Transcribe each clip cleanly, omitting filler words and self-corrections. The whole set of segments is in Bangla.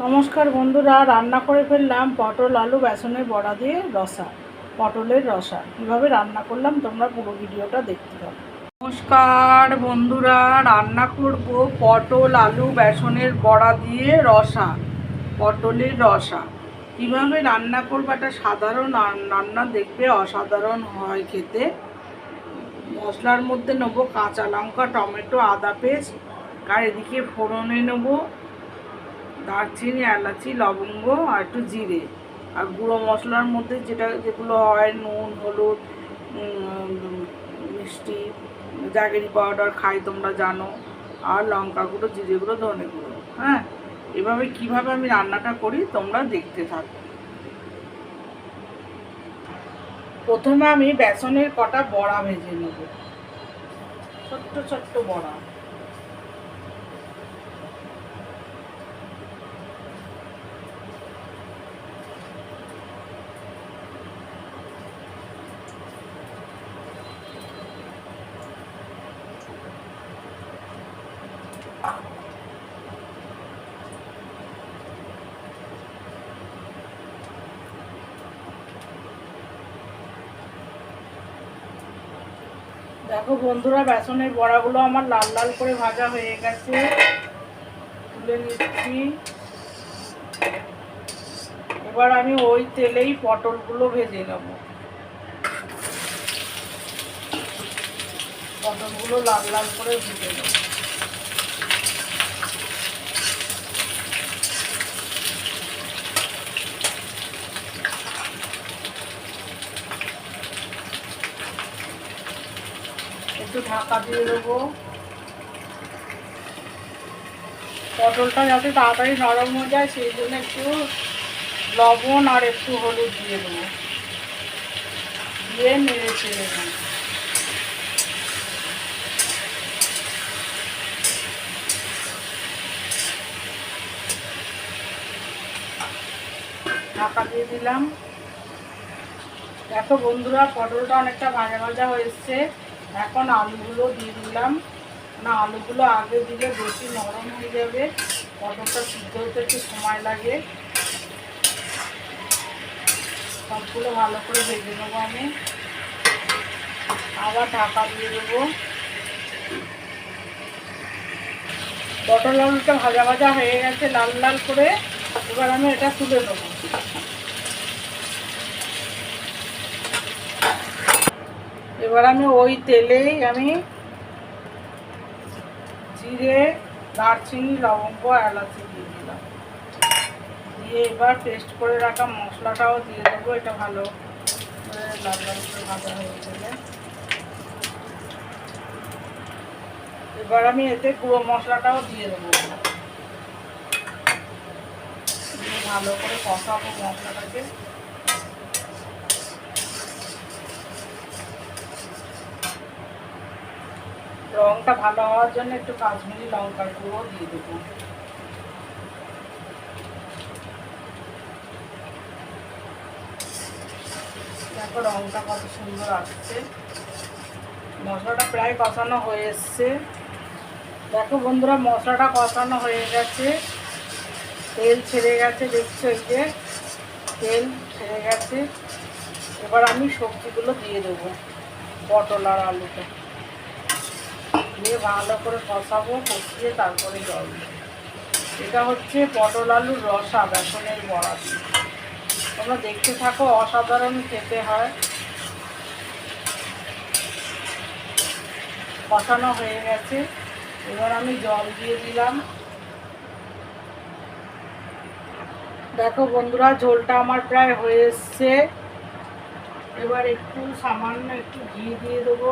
নমস্কার বন্ধুরা, রান্না করে ফেললাম পটল আলু বেসনের বড়া দিয়ে রসা, পটলের রসা। কীভাবে রান্না করলাম তোমরা পুরো ভিডিওটা দেখতে পাবে। নমস্কার বন্ধুরা, রান্না করব পটল আলু বেসনের বড়া দিয়ে রসা, পটলের রসা। কীভাবে রান্না করবো, একটা সাধারণ রান্না, দেখবে অসাধারণ হয় খেতে। মশলার মধ্যে নেবো কাঁচা লঙ্কা, টমেটো, আদা পেস্ট, আর এদিকে ফোড়নে নেবো দারচিনি, এলাচি, লবঙ্গ আর একটু জিরে। আর গুঁড়ো মশলার মধ্যে যেগুলো হয় নুন, হলুদ, মিষ্টি, জাগেরি পাউডার খাই তোমরা জানো, আর লঙ্কা গুঁড়ো, জিরে গুঁড়ো, ধনে গুঁড়ো। হ্যাঁ, এভাবে কিভাবে আমি রান্নাটা করি তোমরা দেখতে থাকো। প্রথমে আমি বেসনের কটা বড়া ভেজে নেব, ছোট্ট ছোট্ট বড়া। দেখো বন্ধুরা, বেসনের বড়াগুলো আমার লাল লাল করে ভাজা হয়ে গেছে, তুলে নিচ্ছি। এবার আমি ওই তেলেই পটলগুলো ভেজে নেব। পটলগুলো লাল লাল করে ভেজে নেব। একটু ঢাকা দিয়ে দেবো, পটলটা যাতে তাড়াতাড়ি নরম হয়ে যায় সেই জন্য একটু লবণ আর একটু হলুদ দিয়ে দেবো, দিয়ে নেড়ে চেড়ে নেব। ঢাকা দিয়ে দিলাম। দেখো বন্ধুরা, পটলটা অনেকটা ভাজা ভাজা হয়েছে। এখন আলুগুলো দিয়ে দিলাম, না আলুগুলো আগে দিলে বেশি নরম হয়ে যাবে, পটলটা সিদ্ধ হতে একটু সময় লাগে। সবগুলো ভালো করে ভেজে নেবো আমি, আবার ঢাকা দিয়ে দেবো। পটল আলুটা ভাজা ভাজা হয়ে গেছে লাল লাল করে। এবার আমি এটা তুলে দেবো। এবার আমি ওই তেলেই আমি জিরে, দারচিনি, লবঙ্গ, এলাচি দিয়ে দিলাম। দিয়ে এবার পেস্ট করে রাখা মশলাটাও দিয়ে দেবো। এটা ভালো করে লাল লাল করে ভাজা হয়ে গেলে এবার আমি এতে গুঁড়ো মশলাটাও দিয়ে দেবো। দিয়ে ভালো করে কষাবো মশলাটাকে। রঙটা ভালো হওয়ার জন্য একটু কাশ্মীরি লঙ্কার গুঁড়ো দিয়ে দেবো। দেখো রঙটা কত সুন্দর আসছে। মশলাটা প্রায় কষানো হয়ে এসছে। দেখো বন্ধুরা, মশলাটা কষানো হয়ে গেছে, তেল ছেড়ে গেছে, দেখছো এই যে তেল ছেড়ে গেছে। এবার আমি সবজিগুলো দিয়ে দেবো, পটল আর আলুটা দিয়ে ভালো করে কষাবো, কষিয়ে তারপরে জল দেবো। এটা হচ্ছে পটল আলুর রসা বেসনের বড়া দিয়ে। তোমরা দেখতে থাকো, অসাধারণ খেতে হয়। কষানো হয়ে গেছে, এবার আমি জল দিয়ে দিলাম। দেখো বন্ধুরা, ঝোলটা আমার প্রায় হয়ে এসছে। এবার একটু সামান্য একটু ঘি দিয়ে দেবো,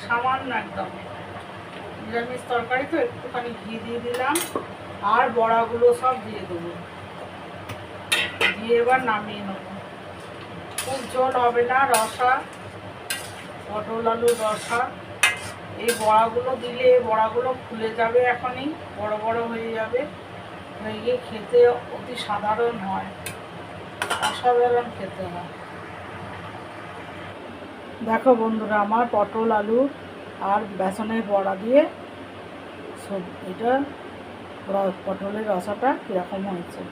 সামান্য একদম নিরামিষ তরকারি তো একটুখানি ঘি দিয়ে দিলাম। আর বড়াগুলো সব দিয়ে দেবো, দিয়ে এবার নামিয়ে নেবো। খুব ঝোল হবে না, রসা, পটল আলুর রসা। এই বড়াগুলো দিলে বড়াগুলো ফুলে যাবে, এখনই বড় বড় হয়ে যাবে, হয়ে গিয়ে খেতে অতি সাধারণ হয়, অসাধারণ খেতে হয়। দেখো বন্ধুরা, আমার পটল আলু আর বেসনের বড়া দিয়ে এটা পটলের রসাটা কীরকম হয়েছে।